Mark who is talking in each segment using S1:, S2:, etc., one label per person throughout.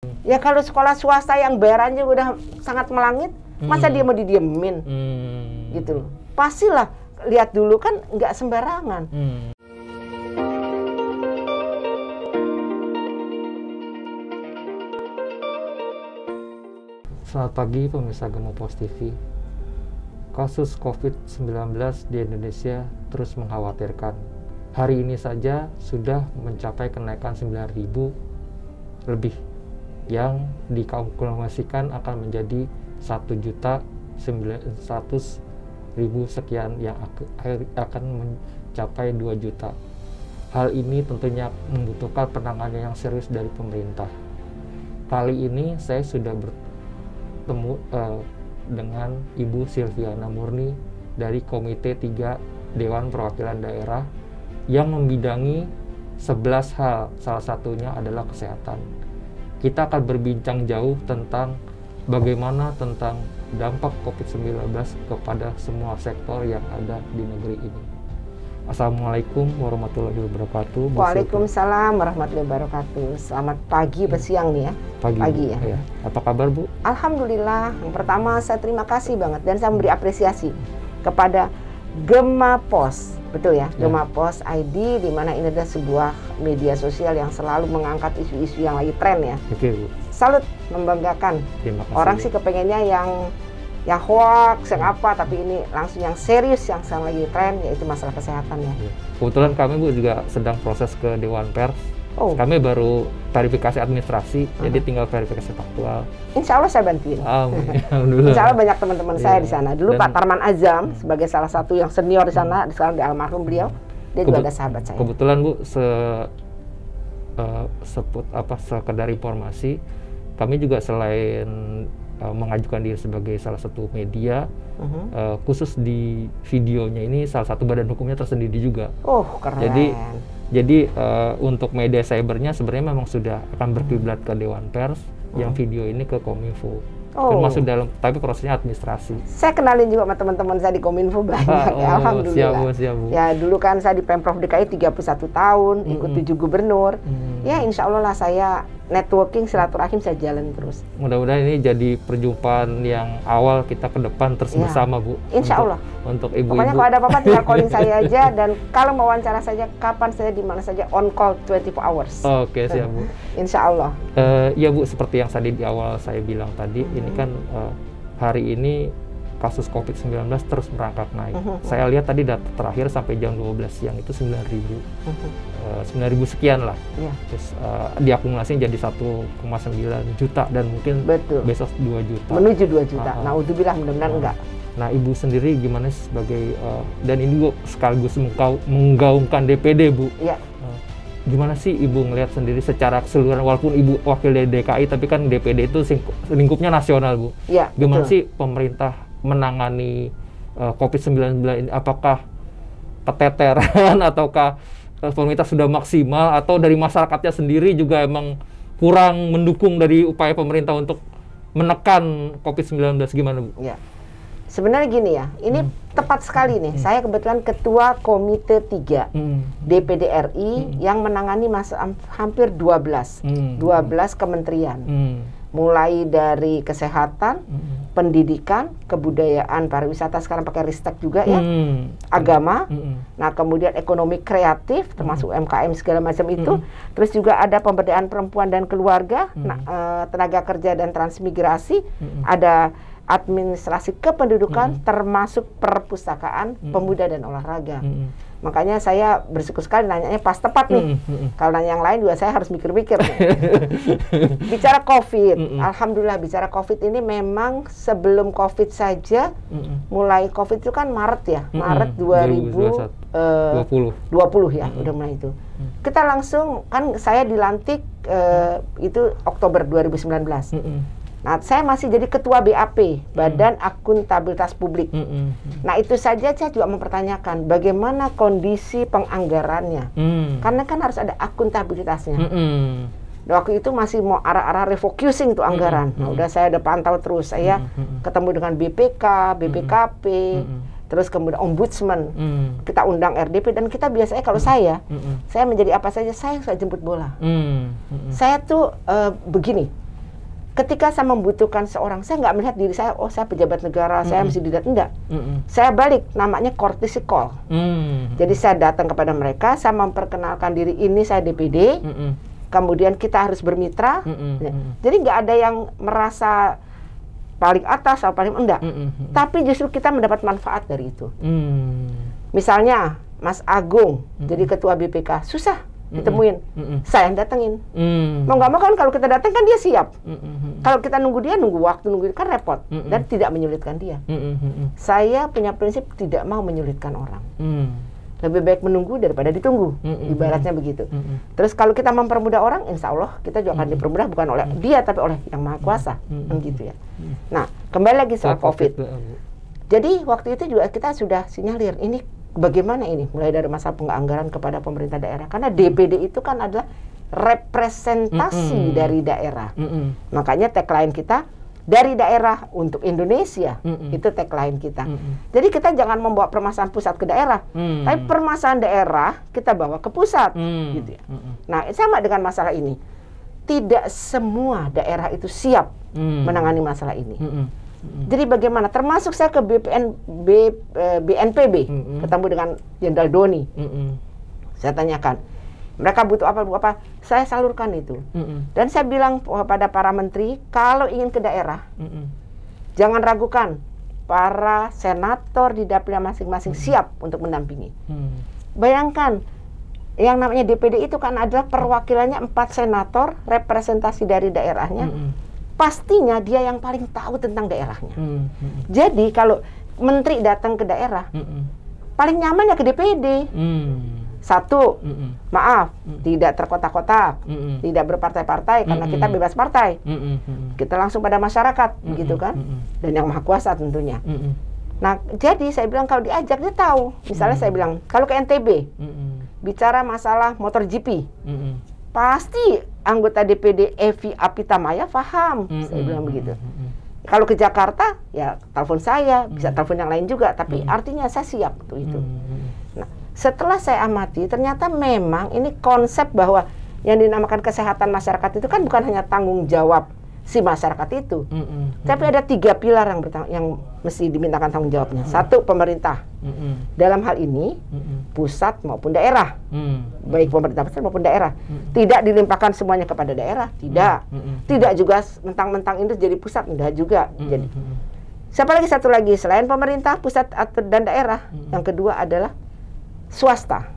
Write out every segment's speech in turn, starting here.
S1: Ya kalau sekolah swasta yang bayarannya udah sangat melangit, masa dia mau didiemin? Gitu loh. Pastilah lihat dulu kan nggak sembarangan.
S2: Selamat pagi pemirsa Gemopos TV. Kasus COVID-19 di Indonesia terus mengkhawatirkan. Hari ini saja sudah mencapai kenaikan 9.000 lebih yang dikalkulasikan akan menjadi 1.900.000 sekian yang akan mencapai 2 juta. Hal ini tentunya membutuhkan penanganan yang serius dari pemerintah. Kali ini saya sudah bertemu dengan Ibu Silviana Murni dari Komite 3 Dewan Perwakilan Daerah yang membidangi 11 hal, salah satunya adalah kesehatan. Kita akan berbincang jauh tentang bagaimana tentang dampak COVID-19 kepada semua sektor yang ada di negeri ini. Assalamualaikum warahmatullahi wabarakatuh.
S1: Waalaikumsalam warahmatullahi wabarakatuh. Selamat pagi, siang nih ya. Pagi ya.
S2: Ya. Apa kabar Bu?
S1: Alhamdulillah. Yang pertama saya terima kasih banget dan saya memberi apresiasi kepada Gemopos, betul ya, Gemopos ID, di mana ini adalah sebuah media sosial yang selalu mengangkat isu-isu yang lagi tren ya.
S2: Oke Bu.
S1: Salut, membanggakan.
S2: Terima kasih.
S1: Orang sih kepengennya yang hoax, yang apa, tapi ini langsung yang serius yang sekarang lagi tren, yaitu masalah kesehatan ya.
S2: Kebetulan kami Bu juga sedang proses ke Dewan Pers. Kami baru verifikasi administrasi, jadi tinggal verifikasi faktual.
S1: Insya Allah saya bantuin.
S2: Alhamdulillah.
S1: Insya Allah banyak teman-teman saya di sana. Dulu Pak Tarman Azam sebagai salah satu yang senior di sana, sekarang di almarhum beliau, dia juga ada sahabat saya.
S2: Kebetulan Bu, sekedar informasi, kami juga selain mengajukan diri sebagai salah satu media, khusus di videonya ini salah satu badan hukumnya tersendiri juga.
S1: Keren.
S2: Jadi untuk media cybernya sebenarnya memang sudah akan berkiblat ke Dewan Pers, yang video ini ke Kominfo. Termasuk dalam, tapi prosesnya administrasi.
S1: Saya kenalin juga sama teman-teman saya di Kominfo banyak. Alhamdulillah.
S2: Siap.
S1: Ya dulu kan saya di Pemprov DKI 31 tahun, ikut 7 gubernur. Ya insya Allah lah saya networking, silaturahim saya jalan terus.
S2: Mudah-mudahan ini jadi perjumpaan yang awal kita ke depan terus bersama Bu.
S1: Insya Allah.
S2: Untuk ibu-ibu.
S1: Pokoknya kalau ada apa-apa tinggal calling saya aja, dan kalau mau wawancara saja kapan saja di mana saja, on call 24 hours.
S2: Oke, siap Bu.
S1: Insya Allah.
S2: Ya Bu, seperti yang tadi di awal saya bilang tadi, ini kan hari ini kasus COVID-19 terus merangkak naik. Saya lihat tadi data terakhir sampai jam 12 siang itu 9.000 sekian lah. Terus diakumulasi jadi 1,9 juta dan mungkin besok 2 juta.
S1: Menuju 2 juta. Naudzubillah, mudah-mudahan enggak.
S2: Nah, Ibu sendiri gimana sebagai dan ini Bu sekaligus menggaungkan DPD Bu.
S1: Iya.
S2: Gimana sih Ibu ngelihat sendiri secara keseluruhan, walaupun Ibu wakil dari DKI tapi kan DPD itu lingkupnya nasional Bu.
S1: Iya.
S2: Gimana sih pemerintah menangani COVID-19 ini? Apakah keteteran ataukah pemerintah sudah maksimal, atau dari masyarakatnya sendiri juga emang kurang mendukung dari upaya pemerintah untuk menekan COVID-19, gimana Bu?
S1: Ya. Sebenarnya gini ya, ini tepat sekali nih. Saya kebetulan ketua Komite 3 DPD RI yang menangani hampir 12 kementerian. Mulai dari kesehatan, pendidikan, kebudayaan, pariwisata, sekarang pakai ristek juga ya, agama, nah kemudian ekonomi kreatif, termasuk UMKM segala macam itu, terus juga ada pemberdayaan perempuan dan keluarga, tenaga kerja dan transmigrasi, ada administrasi kependudukan, termasuk perpustakaan, pemuda dan olahraga. Makanya saya bersyukur sekali nanyanya pas tepat nih. Kalau nanya yang lain juga saya harus mikir-mikir. Bicara COVID, alhamdulillah bicara COVID ini memang sebelum COVID saja, mulai COVID itu kan Maret ya, Maret 2020 ya, udah mulai itu. Kita langsung, kan saya dilantik itu Oktober 2019. Nah, saya masih jadi ketua BAP, Badan Akuntabilitas Publik. Nah, itu saja saya juga mempertanyakan bagaimana kondisi penganggarannya. Karena kan harus ada akuntabilitasnya. Waktu itu masih mau arah-arah refocusing tuh anggaran. Nah, udah saya udah pantau terus. Saya ketemu dengan BPK, BPKP, terus kemudian ombudsman, kita undang RDP, dan kita biasanya kalau saya menjadi apa saja, saya jemput bola. Saya tuh begini, Ketika saya membutuhkan seorang, saya nggak melihat diri saya, oh saya pejabat negara, saya mesti didatang, enggak. Saya balik, namanya courtesy call. Jadi saya datang kepada mereka, saya memperkenalkan diri, ini saya DPD, kemudian kita harus bermitra. Jadi nggak ada yang merasa paling atas atau paling enggak. Tapi justru kita mendapat manfaat dari itu. Misalnya Mas Agung jadi ketua BPK, susah ditemuin, saya yang datengin. Mau nggak mau kan kalau kita datang kan dia siap. Kalau kita nunggu dia, nunggu waktu, nunggu kan repot dan tidak menyulitkan dia. Saya punya prinsip tidak mau menyulitkan orang. Lebih baik menunggu daripada ditunggu, ibaratnya begitu. Terus kalau kita mempermudah orang, insya Allah kita juga akan dipermudah bukan oleh dia tapi oleh Yang Maha Kuasa, gitu ya. Nah, kembali lagi soal COVID. Jadi waktu itu juga kita sudah sinyalir ini bagaimana ini, mulai dari masa penganggaran kepada pemerintah daerah, karena DPD itu kan adalah representasi dari daerah. Makanya tagline kita dari daerah untuk Indonesia, itu tagline kita. Jadi kita jangan membawa permasalahan pusat ke daerah, tapi permasalahan daerah kita bawa ke pusat, gitu ya. Nah, sama dengan masalah ini, tidak semua daerah itu siap menangani masalah ini. Jadi bagaimana? Termasuk saya ke BNPB, ketemu dengan Jenderal Doni. Saya tanyakan, mereka butuh apa? Saya salurkan itu. Dan saya bilang kepada para menteri, kalau ingin ke daerah, jangan ragukan, para senator di dapilnya masing-masing siap untuk mendampingi. Bayangkan, yang namanya DPD itu kan adalah perwakilannya 4 senator, representasi dari daerahnya. Pastinya dia yang paling tahu tentang daerahnya. Jadi kalau menteri datang ke daerah, paling nyaman ya ke DPD. Satu, maaf, tidak terkotak-kotak, tidak berpartai-partai karena kita bebas partai. Kita langsung pada masyarakat, gitu kan? Dan Yang Maha Kuasa tentunya. Nah, jadi saya bilang kalau diajak dia tahu. Misalnya saya bilang, kalau ke NTB, bicara masalah motor GP, pasti anggota DPD Evi Apitamaya paham, saya bilang begitu. Kalau ke Jakarta, ya telepon saya, bisa telepon yang lain juga, tapi artinya saya siap untuk itu. Nah, setelah saya amati, ternyata memang ini konsep bahwa yang dinamakan kesehatan masyarakat itu kan bukan hanya tanggung jawab si masyarakat itu, tapi ada 3 pilar yang mesti dimintakan tanggung jawabnya. Satu, pemerintah. Dalam hal ini, pusat maupun daerah, baik pemerintah pusat maupun daerah. Tidak dilimpahkan semuanya kepada daerah, tidak. Tidak juga mentang-mentang ini jadi pusat, tidak juga. Jadi, siapa lagi satu lagi selain pemerintah, pusat dan daerah? Yang kedua adalah swasta.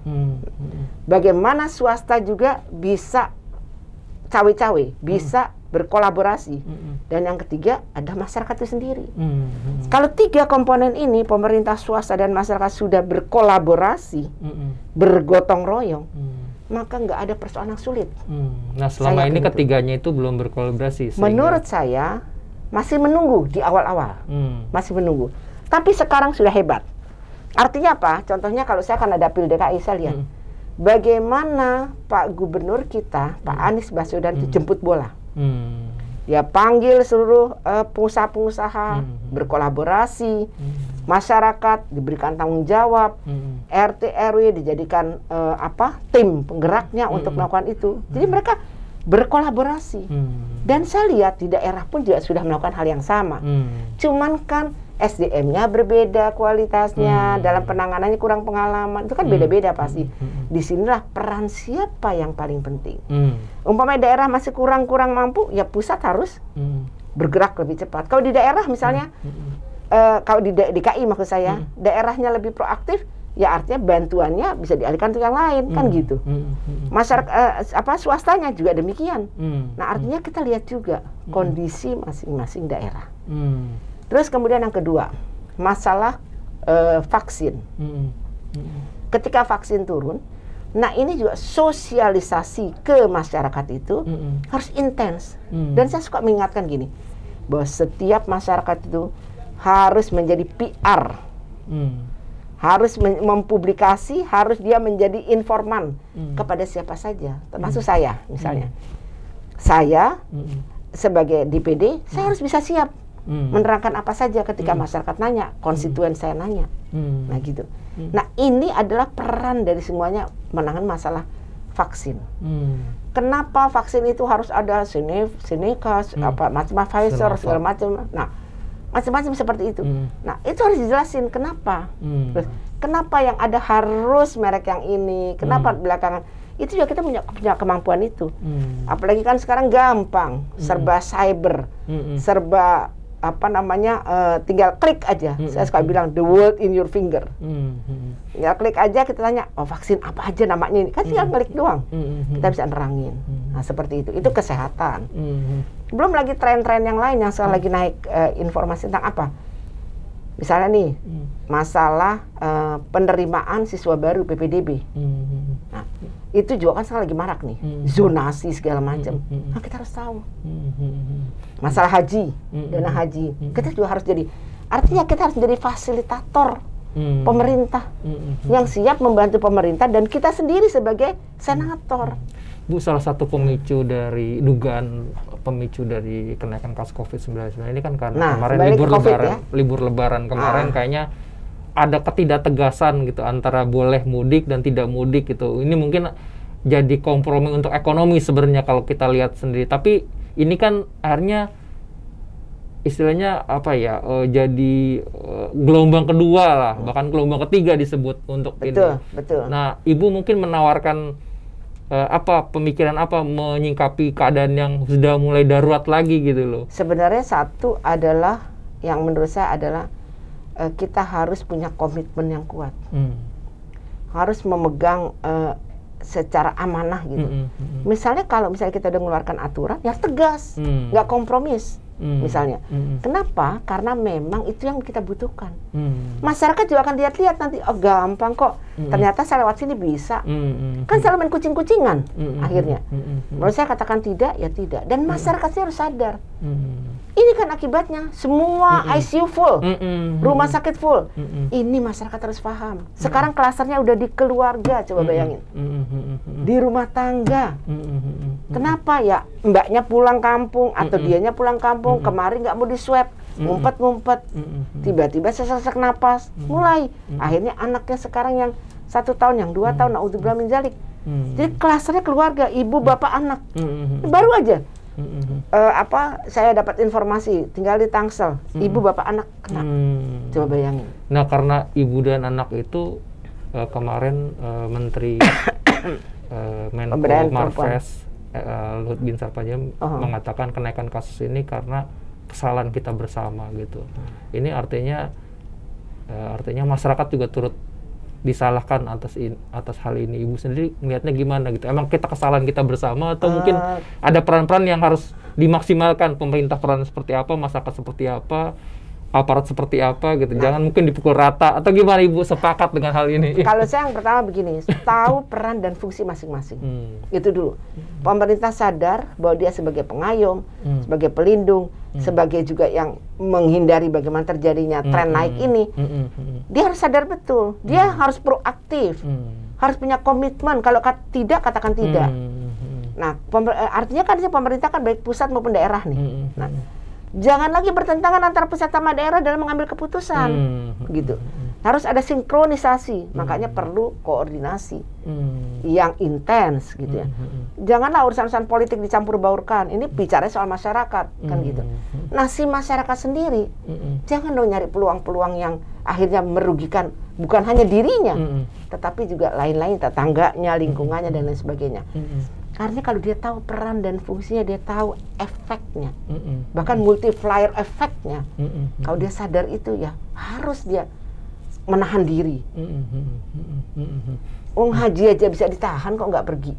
S1: Bagaimana swasta juga bisa cawe-cawe, bisa berkolaborasi. Dan yang ketiga ada masyarakat itu sendiri. Kalau 3 komponen ini, pemerintah, swasta, dan masyarakat sudah berkolaborasi, bergotong royong, maka nggak ada persoalan yang sulit.
S2: Nah, selama ini ketiganya itu belum berkolaborasi.
S1: Menurut saya masih menunggu di awal-awal, masih menunggu. Tapi sekarang sudah hebat. Artinya apa? Contohnya kalau saya kan ada Dapil DKI, saya lihat bagaimana Pak Gubernur kita, Pak Anies Baswedan itu jemput bola. Dia panggil seluruh pengusaha-pengusaha, berkolaborasi, masyarakat diberikan tanggung jawab, RT RW dijadikan tim penggeraknya untuk melakukan itu. Jadi mereka berkolaborasi. Dan saya lihat di daerah pun juga sudah melakukan hal yang sama. Cuman kan SDM-nya berbeda kualitasnya, dalam penanganannya kurang pengalaman, itu kan beda-beda pasti. Disinilah peran siapa yang paling penting. Umpamanya daerah masih kurang mampu, ya pusat harus bergerak lebih cepat. Kalau di daerah misalnya, kalau di DKI maksud saya, daerahnya lebih proaktif, ya artinya bantuannya bisa dialihkan ke yang lain, kan gitu. Masyarakat swastanya juga demikian. Nah, artinya kita lihat juga kondisi masing-masing daerah. Terus kemudian yang kedua, masalah vaksin. Ketika vaksin turun, nah ini juga sosialisasi ke masyarakat itu harus intens. Dan saya suka mengingatkan gini, bahwa setiap masyarakat itu harus menjadi PR. Harus mempublikasi, harus dia menjadi informan kepada siapa saja, termasuk saya misalnya. Saya sebagai DPD, saya harus bisa siap menerangkan apa saja ketika masyarakat nanya, konstituen saya nanya. Nah gitu. Nah ini adalah peran dari semuanya menangani masalah vaksin. kenapa vaksin itu harus ada Seneca, apa macam Pfizer segala macam. Nah, macam-macam seperti itu. Nah, itu harus dijelasin kenapa. Terus, kenapa yang ada harus merek yang ini? Kenapa belakangan? Itu juga kita punya kemampuan itu. Apalagi kan sekarang gampang, serba cyber, serba apa namanya, tinggal klik aja. Saya suka bilang the world in your finger. Tinggal klik aja, kita tanya, oh vaksin apa aja namanya ini, kan tinggal klik doang. Kita bisa nerangin. Nah seperti itu kesehatan. Belum lagi tren-tren yang lain yang sekarang lagi naik, informasi tentang apa. Misalnya nih, masalah penerimaan siswa baru PPDB. Nah, itu juga kan sekarang lagi marak nih, zonasi segala macam. Nah, kita harus tahu. Masalah haji, dana haji, kita juga harus jadi, artinya kita harus jadi fasilitator pemerintah yang siap membantu pemerintah dan kita sendiri sebagai senator.
S2: Bu, salah satu pemicu dari dugaan pemicu dari kenaikan kasus COVID-19 ini kan karena kemarin libur lebaran kemarin kayaknya ada ketidaktegasan gitu antara boleh mudik dan tidak mudik gitu. Ini mungkin jadi kompromi untuk ekonomi sebenarnya kalau kita lihat sendiri. Tapi ini kan akhirnya istilahnya apa ya, jadi gelombang kedua lah, bahkan gelombang ketiga disebut untuk ini.
S1: Betul.
S2: Nah, Ibu mungkin menawarkan pemikiran apa menyingkapi keadaan yang sudah mulai darurat lagi gitu loh.
S1: Sebenarnya satu adalah yang menurut saya adalah kita harus punya komitmen yang kuat. Harus memegang secara amanah gitu. Misalnya kalau misalnya kita udah mengeluarkan aturan, ya tegas, nggak kompromis. Misalnya, kenapa? Karena memang itu yang kita butuhkan. Masyarakat juga akan lihat-lihat nanti, oh gampang kok, ternyata saya lewat sini bisa. Kan selalu main kucing-kucingan akhirnya. Menurut saya katakan tidak, ya tidak. Dan masyarakatnya harus sadar. Ini kan akibatnya semua ICU full, rumah sakit full. Ini masyarakat harus paham. Sekarang klasternya udah di keluarga, coba bayangin. Di rumah tangga. Kenapa ya? Mbaknya pulang kampung atau dianya pulang kampung, kemarin nggak mau di-swab, ngumpet-ngumpet. Tiba-tiba sesak napas, mulai. Akhirnya anaknya sekarang yang 1 tahun, yang 2 tahun, naudzubillah min dzalik. Jadi klasternya keluarga, ibu, bapak, anak. Baru aja. Saya dapat informasi tinggal di Tangsel, ibu bapak anak kena. Coba bayangin.
S2: Nah, karena ibu dan anak itu kemarin Menteri Menko Marves Luhut Bin Sarpanjaitan mengatakan kenaikan kasus ini karena kesalahan kita bersama gitu. Ini artinya masyarakat juga turut disalahkan atas hal ini. Ibu sendiri melihatnya gimana gitu? Emang kita kesalahan kita bersama atau mungkin ada peran-peran yang harus dimaksimalkan, pemerintah peran seperti apa, masyarakat seperti apa, aparat seperti apa gitu? Jangan mungkin dipukul rata atau gimana Ibu sepakat dengan hal ini?
S1: Kalau saya yang pertama begini, tahu peran dan fungsi masing-masing. Itu dulu. Pemerintah sadar bahwa dia sebagai pengayom, sebagai pelindung, sebagai juga yang menghindari bagaimana terjadinya tren naik ini. Dia harus sadar betul. Dia harus proaktif. Harus punya komitmen. Kalau tidak, katakan tidak. Nah, artinya kan pemerintah kan baik pusat maupun daerah nih. Nah, jangan lagi bertentangan antara pusat sama daerah dalam mengambil keputusan, gitu. Harus ada sinkronisasi, makanya perlu koordinasi yang intens, gitu ya. Janganlah urusan-urusan politik dicampur baurkan. Ini bicara soal masyarakat, kan gitu. Nah, si masyarakat sendiri, jangan dong nyari peluang-peluang yang akhirnya merugikan bukan hanya dirinya, tetapi juga lain-lain, tetangganya, lingkungannya dan lain sebagainya. Karena kalau dia tahu peran dan fungsinya, dia tahu efeknya, bahkan multiplier efeknya. Kalau dia sadar itu ya harus dia menahan diri. Haji aja bisa ditahan kok nggak pergi.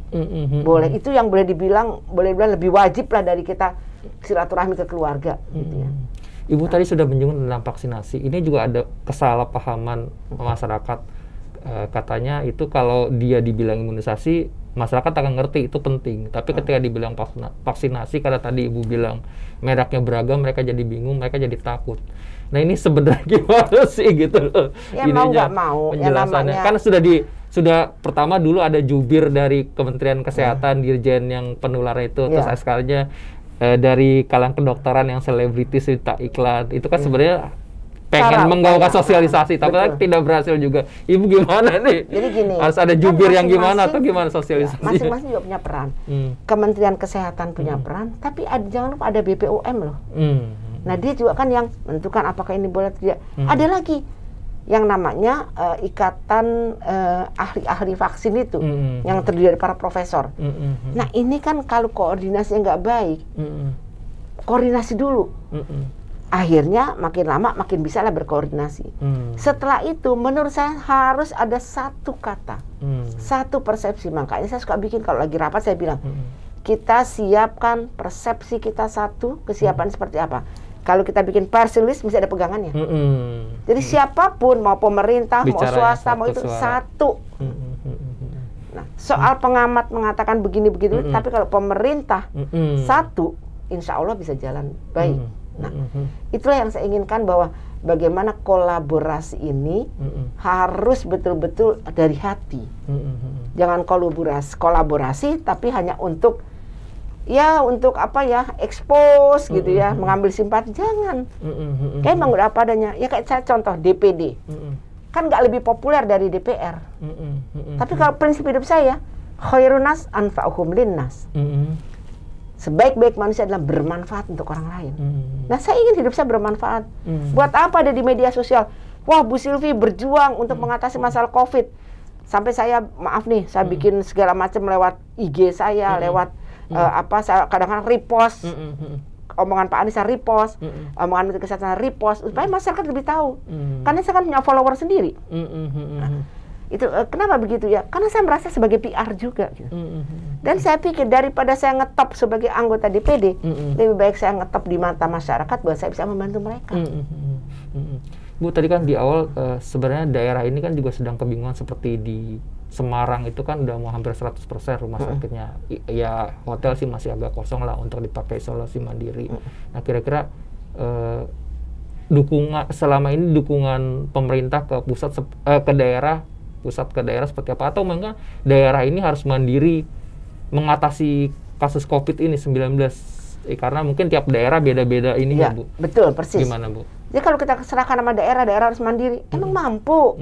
S1: Boleh, itu yang boleh dibilang lebih wajib lah dari kita silaturahmi ke keluarga. Gitu ya.
S2: Ibu tadi sudah menyinggung tentang vaksinasi. Ini juga ada kesalahpahaman masyarakat. Katanya itu kalau dia dibilang imunisasi, masyarakat akan ngerti itu penting. Tapi ketika dibilang vaksinasi, karena tadi Ibu bilang mereknya beragam, mereka jadi bingung, mereka jadi takut. Nah, ini sebenarnya gimana sih gitu loh?
S1: Ya mau nggak mau.
S2: Penjelasannya.
S1: Ya,
S2: kan sudah pertama dulu ada jubir dari Kementerian Kesehatan, dirjen yang penularan itu, terus SK-nya dari kalangan kedokteran yang selebritis, cerita iklan. Itu kan sebenarnya pengen menggaungkan sosialisasi, tapi tidak berhasil juga. Ibu gimana nih?
S1: Jadi gini,
S2: harus ada jubir yang gimana atau gimana sosialisasi?
S1: Masing-masing juga punya peran. Kementerian Kesehatan punya peran, tapi jangan lupa ada BPOM loh. Nah dia juga kan yang menentukan apakah ini boleh tidak. Ada lagi yang namanya ikatan ahli-ahli vaksin itu, yang terdiri dari para profesor. Nah ini kan kalau koordinasinya nggak baik, koordinasi dulu. Akhirnya makin lama makin bisa lah berkoordinasi. Setelah itu menurut saya harus ada satu kata, satu persepsi. Makanya saya suka bikin kalau lagi rapat saya bilang, kita siapkan persepsi kita satu, kesiapan seperti apa. Kalau kita bikin press release mesti ada pegangannya. Jadi siapapun, mau pemerintah, mau swasta, mau itu satu. Nah, soal pengamat mengatakan begini-begitu, tapi kalau pemerintah satu, insya Allah bisa jalan baik. Nah, itulah yang saya inginkan, bahwa bagaimana kolaborasi ini harus betul-betul dari hati. Jangan kolaborasi tapi hanya untuk apa ya, expose gitu ya, mengambil simpati, jangan. Kayak emang udah apa adanya. Ya kayak saya contoh DPD. Kan nggak lebih populer dari DPR. Tapi kalau prinsip hidup saya, khairun nas anfa'uhum linnas. Sebaik-baik manusia adalah bermanfaat untuk orang lain. Nah, saya ingin hidup saya bermanfaat. Buat apa ada di media sosial? Wah, Bu Sylvie berjuang untuk mengatasi masalah COVID. Sampai saya, maaf nih, saya bikin segala macam lewat IG saya, lewat saya kadang-kadang repost. Omongan Pak Anies saya repost, omongan Menteri Kesehatan saya repost, supaya masyarakat lebih tahu. Karena saya kan punya follower sendiri. Nah, itu kenapa begitu ya? Karena saya merasa sebagai PR juga gitu. Dan saya pikir daripada saya ngetop sebagai anggota DPD, lebih baik saya ngetop di mata masyarakat bahwa saya bisa membantu mereka.
S2: Bu, tadi kan di awal sebenarnya daerah ini kan juga sedang kebingungan, seperti di Semarang itu kan udah mau hampir 100% rumah sakitnya. Ya hotel sih masih agak kosong lah untuk dipakai isolasi mandiri. Nah kira-kira selama ini dukungan pemerintah ke pusat ke daerah, pusat ke daerah seperti apa, atau memang daerah ini harus mandiri mengatasi kasus COVID ini 19? Karena mungkin tiap daerah beda-beda ini ya, Bu.
S1: Betul, persis.
S2: Gimana, Bu?
S1: Jadi kalau kita serahkan sama daerah, daerah harus mandiri. Emang mampu.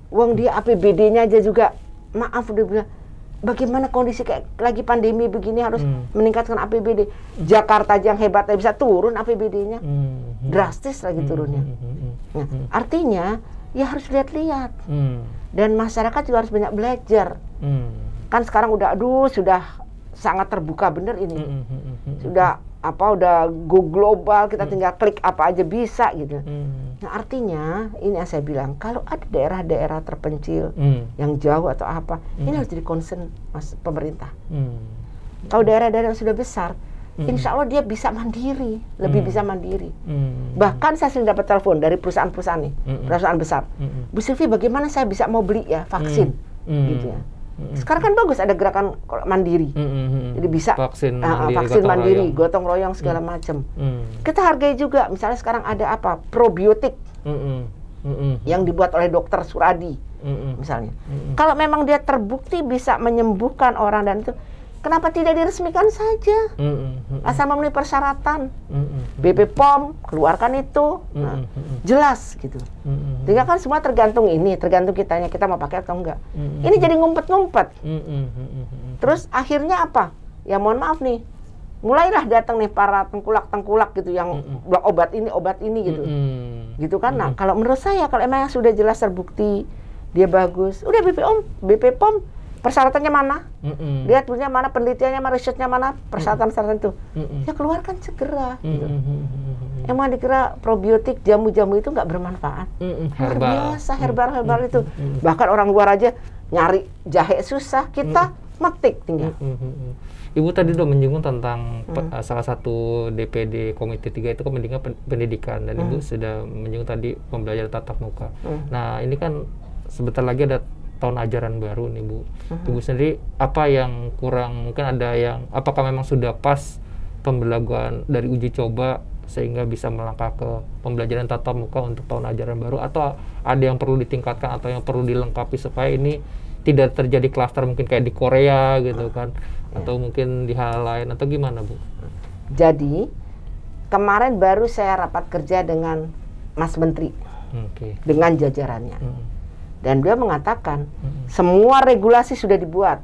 S1: Uang dia APBD-nya aja juga, maaf udah bilang, bagaimana kondisi kayak lagi pandemi begini harus meningkatkan APBD. Jakarta aja yang hebatnya bisa turun APBD-nya. Drastis lagi turunnya. Nah, artinya ya harus lihat-lihat. Dan masyarakat juga harus banyak belajar. Kan sekarang sudah sangat terbuka bener ini. Udah go global, kita tinggal klik apa aja bisa gitu. Nah, artinya ini yang saya bilang, kalau ada daerah-daerah terpencil yang jauh atau apa, ini harus jadi concern pemerintah. Kalau daerah-daerah yang sudah besar, insya Allah dia bisa mandiri, lebih bisa mandiri. Bahkan saya sering dapat telepon dari perusahaan-perusahaan nih, perusahaan besar. Bu Sylvie, bagaimana saya bisa mau beli ya vaksin, gitu ya. Sekarang kan bagus ada gerakan mandiri, jadi bisa vaksin mandiri, gotong royong segala macam. Kita hargai juga, misalnya sekarang ada apa, probiotik yang dibuat oleh dokter Suradi, misalnya. Kalau memang dia terbukti bisa menyembuhkan orang dan itu, kenapa tidak diresmikan saja? Asal memenuhi persyaratan. BP POM keluarkan itu, jelas gitu. Jadi kan semua tergantung kitanya, kita mau pakai atau enggak. Ini jadi ngumpet-ngumpet. Terus akhirnya apa? Ya mohon maaf nih, mulailah datang nih para tengkulak-tengkulak gitu yang obat ini gitu. Gitu kan. Nah, kalau menurut saya kalau emang sudah jelas terbukti dia bagus, udah BP POM persyaratannya mana? Lihat punya mana, penelitiannya mana, risetnya mana, persyaratan itu. Ya keluarkan segera. Gitu. Emang dikira probiotik, jamu-jamu itu nggak bermanfaat? Biasa herbal itu. Bahkan orang luar aja nyari jahe susah, kita metik tinggal.
S2: Ibu tadi udah menyinggung tentang salah satu DPD Komite 3 itu pendidikan, dan Ibu sudah menyinggung tadi pembelajaran tatap muka. Nah ini kan sebentar lagi ada tahun ajaran baru nih, Bu. Ibu sendiri apa yang kurang, mungkin ada yang, apakah memang sudah pas pemberlakuan dari uji coba sehingga bisa melangkah ke pembelajaran tatap muka untuk tahun ajaran baru, atau ada yang perlu ditingkatkan atau yang perlu dilengkapi supaya ini tidak terjadi klaster mungkin kayak di Korea gitu kan, atau mungkin di hal lain, atau gimana, Bu?
S1: Jadi kemarin baru saya rapat kerja dengan Mas Menteri dengan jajarannya. Dan dia mengatakan semua regulasi sudah dibuat.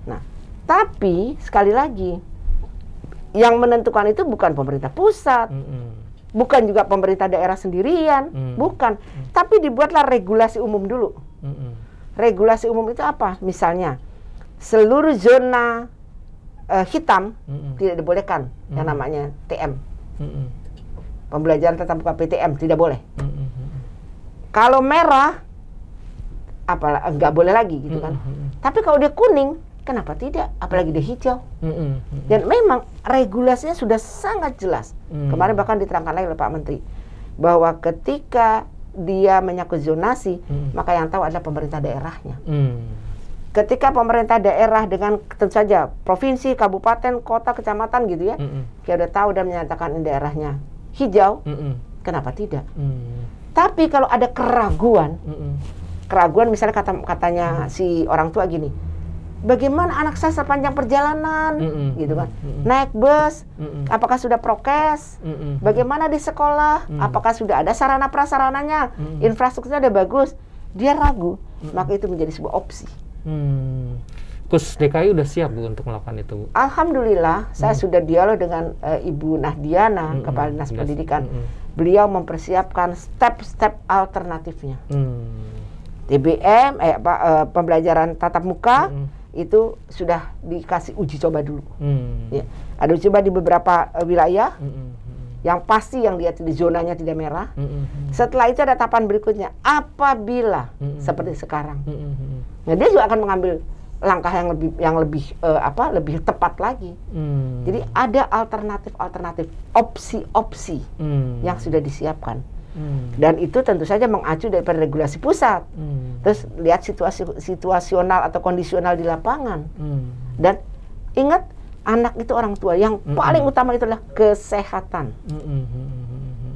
S1: Nah, tapi sekali lagi yang menentukan itu bukan pemerintah pusat, bukan juga pemerintah daerah sendirian, bukan. Tapi dibuatlah regulasi umum dulu. Regulasi umum itu apa? Misalnya seluruh zona hitam tidak dibolehkan yang namanya TM. Pembelajaran tatap muka PTM tidak boleh. Kalau merah nggak boleh lagi gitu kan. Tapi kalau dia kuning, kenapa tidak? Apalagi dia hijau. Dan memang regulasinya sudah sangat jelas. Kemarin bahkan diterangkan lagi oleh Pak Menteri bahwa ketika dia menyangkut zonasi, maka yang tahu adalah pemerintah daerahnya. Ketika pemerintah daerah dengan tentu saja provinsi, kabupaten, kota, kecamatan gitu ya, dia udah tahu dan menyatakan daerahnya hijau, kenapa tidak? Tapi kalau ada keraguan, misalnya katanya si orang tua gini, bagaimana anak saya sepanjang perjalanan, gitu kan, naik bus, apakah sudah prokes, bagaimana di sekolah, apakah sudah ada sarana prasarananya, infrastrukturnya udah bagus, dia ragu, maka itu menjadi sebuah opsi.
S2: Kus DKI udah siap Bu untuk melakukan itu Bu?
S1: Alhamdulillah, saya sudah dialog dengan Ibu Nahdiana, Kepala Dinas Pendidikan. Beliau mempersiapkan step-step alternatifnya. TBM, pembelajaran tatap muka itu sudah dikasih uji coba dulu. Ya, ada uji coba di beberapa wilayah. Yang pasti yang dia di zonanya tidak merah. Setelah itu ada tahapan berikutnya. Apabila seperti sekarang, nah dia juga akan mengambil langkah yang lebih tepat lagi. Jadi ada alternatif, opsi-opsi yang sudah disiapkan. Dan itu tentu saja mengacu daripada regulasi pusat. Terus lihat situasional atau kondisional di lapangan. Dan ingat, anak itu orang tua, yang paling utama itu adalah kesehatan.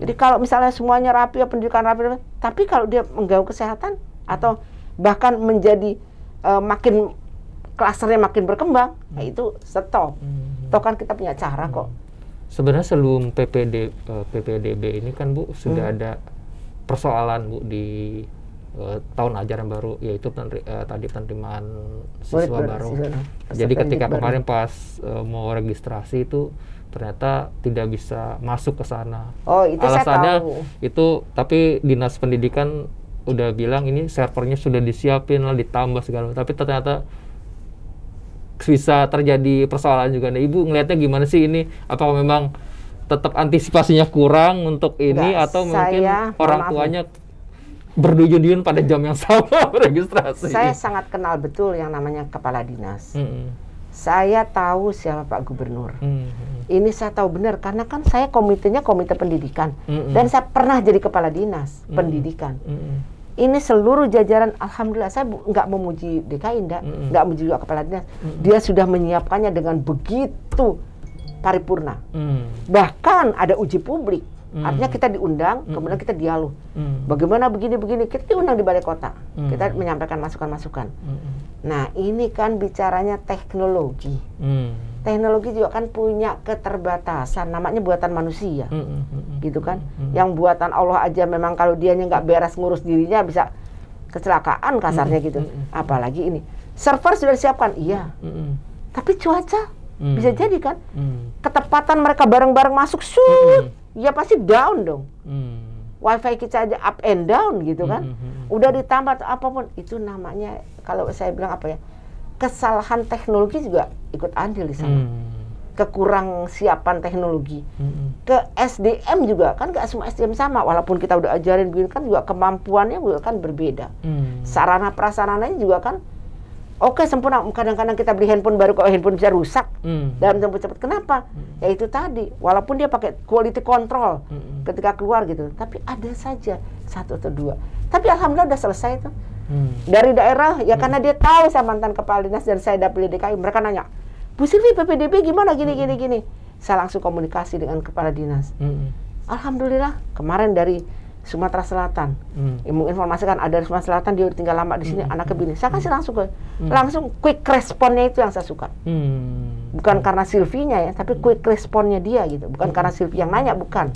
S1: Jadi kalau misalnya semuanya rapi, pendidikan rapi, tapi kalau dia mengganggu kesehatan atau bahkan menjadi klasternya makin berkembang, nah itu stop. Toh kan kita punya cara kok.
S2: Sebenarnya sebelum PPDB ini kan Bu sudah ada persoalan Bu di tahun ajaran baru, yaitu tadi penerimaan siswa baru. Jadi ketika kemarin pas mau registrasi itu ternyata tidak bisa masuk ke sana.
S1: Oh, itu
S2: alasannya
S1: saya tahu.
S2: Itu, tapi Dinas Pendidikan udah bilang ini servernya sudah disiapin lah, ditambah segala, tapi ternyata bisa terjadi persoalan juga. Nah, Ibu ngelihatnya gimana sih ini? Apakah memang tetap antisipasinya kurang untuk ini, atau mungkin orang tuanya berduyun-duyun pada jam yang sama registrasi?
S1: Saya sangat kenal betul yang namanya kepala dinas. Saya tahu siapa Pak Gubernur. Ini saya tahu benar karena kan saya komitenya komite pendidikan dan saya pernah jadi kepala dinas pendidikan. Ini seluruh jajaran, alhamdulillah, saya nggak memuji DKI, nggak memuji juga kepala dinas. Dia sudah menyiapkannya dengan begitu paripurna. Bahkan ada uji publik. Artinya kita diundang, kemudian kita dialog. Bagaimana begini-begini, kita diundang di balai kota. Kita menyampaikan masukan-masukan. Nah, ini kan bicaranya teknologi. Teknologi juga kan punya keterbatasan, namanya buatan manusia. Gitu kan. Yang buatan Allah aja memang kalau dianya nggak beres ngurus dirinya bisa kecelakaan kasarnya gitu. Apalagi ini. Server sudah disiapkan, iya. Tapi cuaca bisa jadi kan. Ketepatan mereka bareng-bareng masuk, ya pasti down dong. Wifi kita aja up and down gitu kan. Udah ditambah apapun, itu namanya kalau saya bilang apa ya, kesalahan teknologi juga ikut andil di sana. Kekurang siapan teknologi. Ke SDM juga kan nggak semua SDM sama, walaupun kita udah ajarin begini kan juga kemampuannya juga kan berbeda. Sarana prasarananya juga kan oke, sempurna. Kadang-kadang kita beli handphone baru, kok handphone bisa rusak dalam tempo cepat. Kenapa? Ya itu tadi, walaupun dia pakai quality control ketika keluar gitu, tapi ada saja satu atau dua. Tapi alhamdulillah udah selesai itu. Dari daerah, ya karena dia tahu saya mantan kepala dinas dan saya dapil DKI, mereka nanya, Bu Silvi, PPDB gimana gini. Saya langsung komunikasi dengan kepala dinas. Alhamdulillah, kemarin dari Sumatera Selatan, menginformasikan ada di Sumatera Selatan, dia tinggal lama di sini, anaknya begini. Saya kasih langsung quick responnya itu yang saya suka. Bukan karena Sylvie-nya ya, tapi quick responnya dia gitu. Bukan karena Sylvie yang nanya, bukan.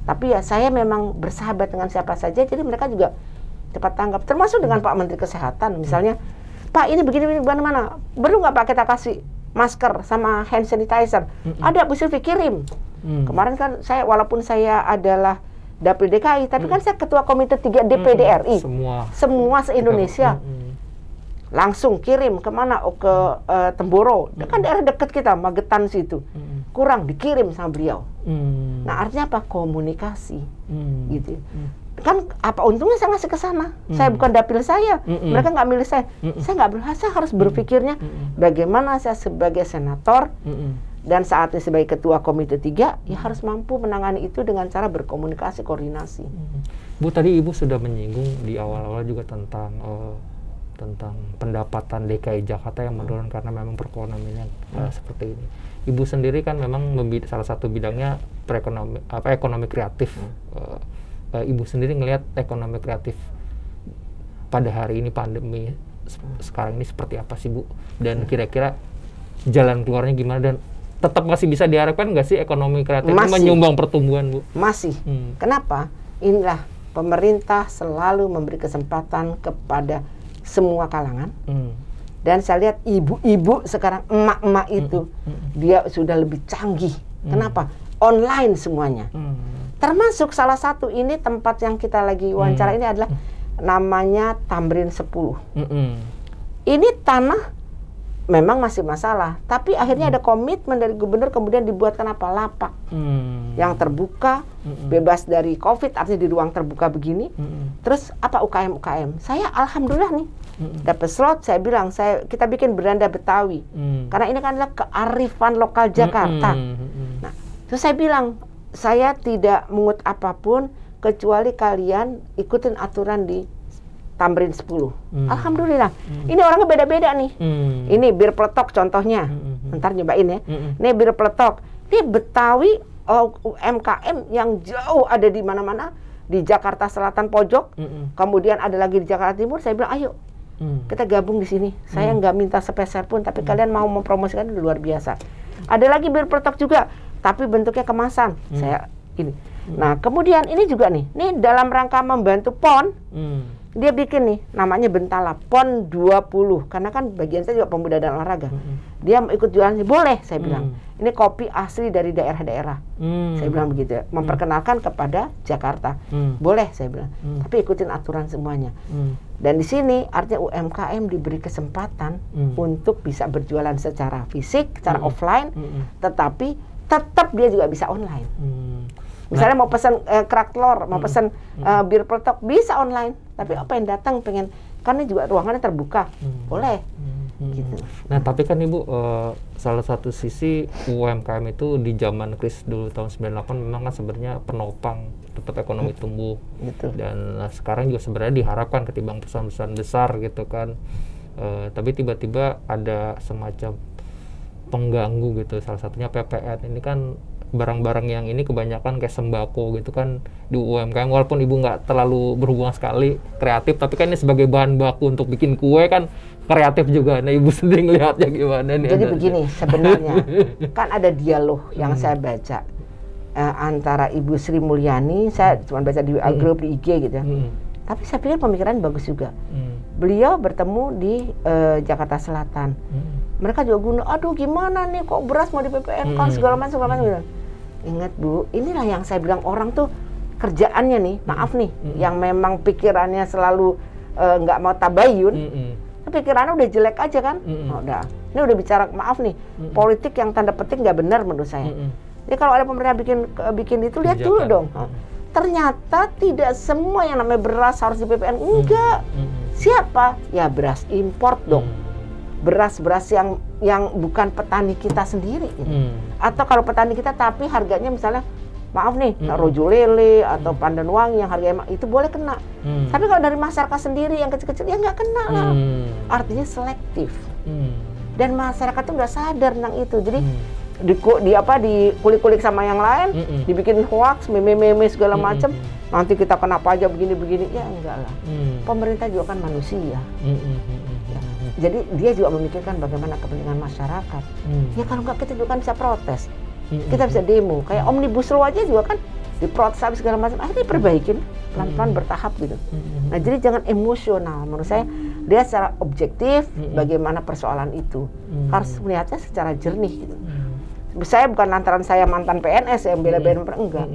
S1: Tapi ya saya memang bersahabat dengan siapa saja, jadi mereka juga cepat tanggap. Termasuk dengan Pak Menteri Kesehatan, misalnya, Pak ini begini mana? Perlu nggak Pak kita kasih masker sama hand sanitizer? Ada, Bu Sylvie kirim. Kemarin kan saya, walaupun saya adalah Dapil DKI, tapi kan saya Ketua Komite 3 DPD RI. Semua se-Indonesia. Langsung kirim kemana? Oh, ke Temboro. Kan daerah dekat kita, Magetan situ. Kurang, dikirim sama beliau. Nah, artinya apa? Komunikasi. Gitu. Kan apa untungnya saya ngasih ke sana? Saya bukan dapil saya. Mereka nggak milih saya. Saya nggak berhasil, harus berpikirnya bagaimana saya sebagai senator dan saat ini sebagai Ketua Komite 3 ya harus mampu menangani itu dengan cara berkomunikasi, koordinasi.
S2: Bu, tadi Ibu sudah menyinggung di awal-awal juga tentang pendapatan DKI Jakarta yang menurun karena memang perekonomiannya seperti ini. Ibu sendiri kan memang salah satu bidangnya ekonomi kreatif. Ibu sendiri ngelihat ekonomi kreatif pada hari ini pandemi sekarang ini seperti apa sih, Bu? Dan kira-kira jalan keluarnya gimana, dan tetap masih bisa diharapkan nggak sih ekonomi kreatif menyumbang pertumbuhan, Bu?
S1: Masih. Kenapa? Inilah pemerintah selalu memberi kesempatan kepada semua kalangan. Dan saya lihat ibu-ibu sekarang, emak-emak itu dia sudah lebih canggih. Kenapa? Online semuanya. Termasuk salah satu ini tempat yang kita lagi wawancara ini adalah namanya Tamrin 10. Ini tanah memang masih masalah, tapi akhirnya ada komitmen dari gubernur, kemudian dibuatkan apa? Lapak yang terbuka, bebas dari COVID, artinya di ruang terbuka begini. Terus apa UKM? Saya alhamdulillah nih dapat slot. Saya bilang kita bikin beranda Betawi karena ini kan adalah kearifan lokal Jakarta. Nah, terus saya bilang saya tidak mengut apapun kecuali kalian ikutin aturan di Tamrin 10. Alhamdulillah. Ini orangnya beda-beda nih. Ini bir peletok contohnya. Ntar nyobain ya. Ini bir peletok. Ini Betawi UMKM yang jauh ada di mana-mana. Di Jakarta Selatan pojok. Kemudian ada lagi di Jakarta Timur. Saya bilang ayo kita gabung di sini. Saya nggak minta sepeser pun, tapi kalian mau mempromosikan itu luar biasa. Ada lagi bir peletok juga, tapi bentuknya kemasan. Saya ini. Nah, kemudian ini juga nih. Ini dalam rangka membantu PON. Dia bikin nih, namanya Bentala, PON 20. Karena kan bagian saya juga pemuda dan olahraga. Dia mau ikut jualan, boleh, saya bilang. Ini kopi asli dari daerah-daerah. Saya bilang begitu ya. Memperkenalkan kepada Jakarta. Boleh, saya bilang. Tapi ikutin aturan semuanya. Dan di sini artinya UMKM diberi kesempatan untuk bisa berjualan secara fisik, secara offline, tetapi tetap dia juga bisa online. Misalnya mau pesan kerak telur, mau pesan bir peletok, bisa online. Tapi apa yang datang pengen, karena juga ruangannya terbuka, boleh. Gitu.
S2: Nah, tapi kan Ibu, salah satu sisi UMKM itu di zaman krisis dulu tahun 98 memang kan sebenarnya penopang tetap ekonomi tumbuh. Dan sekarang juga sebenarnya diharapkan ketimbang perusahaan-perusahaan besar gitu kan. Tapi tiba-tiba ada semacam pengganggu gitu, salah satunya PPN. Ini kan barang-barang yang ini kebanyakan kayak sembako gitu kan di UMKM, walaupun Ibu nggak terlalu berhubungan sekali kreatif, tapi kan ini sebagai bahan baku untuk bikin kue kan kreatif juga. Nah, Ibu sendiri ngelihatnya gimana nih?
S1: Jadi begini, sebenarnya kan ada dialog yang saya baca antara Ibu Sri Mulyani, saya cuma baca di grup di IG gitu ya. Tapi saya pikir pemikiran bagus juga. Beliau bertemu di Jakarta Selatan. Mereka juga guna, aduh gimana nih kok beras mau di PPN kan segala macam. Ingat Bu, inilah yang saya bilang orang tuh kerjaannya nih, maaf nih, yang memang pikirannya selalu nggak mau tabayun, pikirannya udah jelek aja kan. Ini udah bicara, maaf nih, politik yang tanda petik nggak benar menurut saya. Jadi kalau ada pemerintah bikin itu, lihat dulu dong. Ternyata tidak semua yang namanya beras harus di PPN. Enggak. Siapa? Ya beras import dong. Beras-beras yang bukan petani kita sendiri. Atau kalau petani kita tapi harganya misalnya, maaf nih, Rojo Lele atau Pandan Wangi yang harganya itu boleh kena. Tapi kalau dari masyarakat sendiri yang kecil-kecil ya nggak kena lah. Artinya selektif. Dan masyarakat tuh nggak sadar tentang itu. Jadi dikulik-kulik sama yang lain, dibikin hoax, meme-meme segala macam. Nanti kita kena pajak begini-begini, ya enggak lah. Pemerintah juga kan manusia. Ya. Jadi dia juga memikirkan bagaimana kepentingan masyarakat. Ya kalau nggak kita juga kan bisa protes, kita bisa demo. Kayak Omnibus Law aja juga kan diprotes habis segala macam. Akhirnya diperbaikin pelan-pelan bertahap gitu. Nah jadi jangan emosional. Menurut saya dia secara objektif bagaimana persoalan itu harus melihatnya secara jernih gitu. Saya bukan lantaran saya mantan PNS yang bela-belain enggak.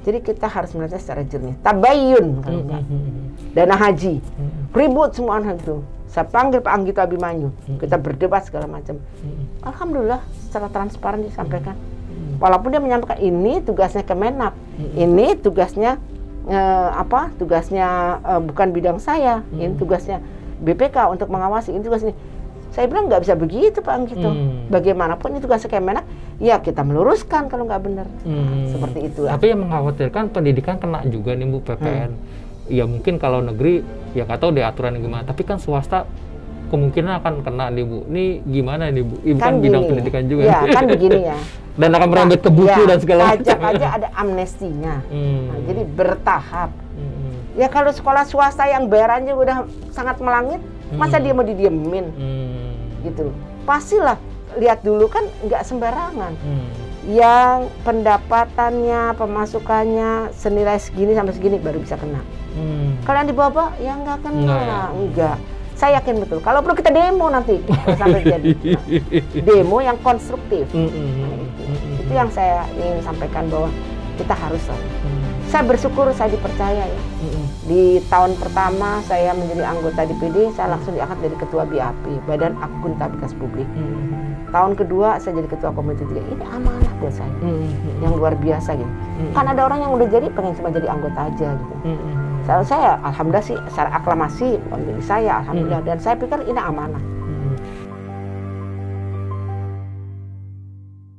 S1: Jadi kita harus melihatnya secara jernih. Tabayun kalau enggak. Dana haji, ribut semua anak itu. Saya panggil Pak Anggito Abimanyu, kita berdebat segala macam. Alhamdulillah secara transparan disampaikan. Walaupun dia menyampaikan ini tugasnya Kemenak, ini tugasnya tugasnya bukan bidang saya, ini tugasnya BPK untuk mengawasi, ini tugasnya. Saya bilang nggak bisa begitu Pak Anggito. Bagaimanapun itu tugasnya Kemenak, ya kita meluruskan kalau nggak benar. Seperti itu.
S2: Tapi yang mengkhawatirkan pendidikan kena juga nih Bu PPN. Ya mungkin kalau negeri ya nggak tahu deh aturan gimana. Tapi kan swasta kemungkinan akan kena nih Bu. Ini gimana nih Bu? Ini kan bidang pendidikan juga.
S1: Ya kan begini ya.
S2: Dan akan merembet ke buku dan segala macam.
S1: Pajak aja ada amnestinya. Nah, jadi bertahap. Ya kalau sekolah swasta yang bayarannya udah sangat melangit, masa dia mau didiemin? Gitu. Pastilah lihat dulu kan nggak sembarangan. Yang pendapatannya, pemasukannya senilai segini sampai segini baru bisa kena. Kalau yang di bawah ya nggak kena, enggak. Saya yakin betul. Kalau perlu kita demo nanti sampai jadi demo yang konstruktif. Itu yang saya ingin sampaikan bahwa kita harus lah. Saya bersyukur saya dipercaya ya. Di tahun pertama saya menjadi anggota DPD, saya langsung diangkat jadi ketua BAP, Badan Akuntabilitas Publik. Tahun kedua saya jadi ketua komite 3. Ini amanah buat saya. Yang luar biasa gitu. Kan ada orang yang udah jadi pengen cuma jadi anggota aja gitu. Saya alhamdulillah sih secara aklamasi memilih saya, alhamdulillah, dan saya pikir ini amanah.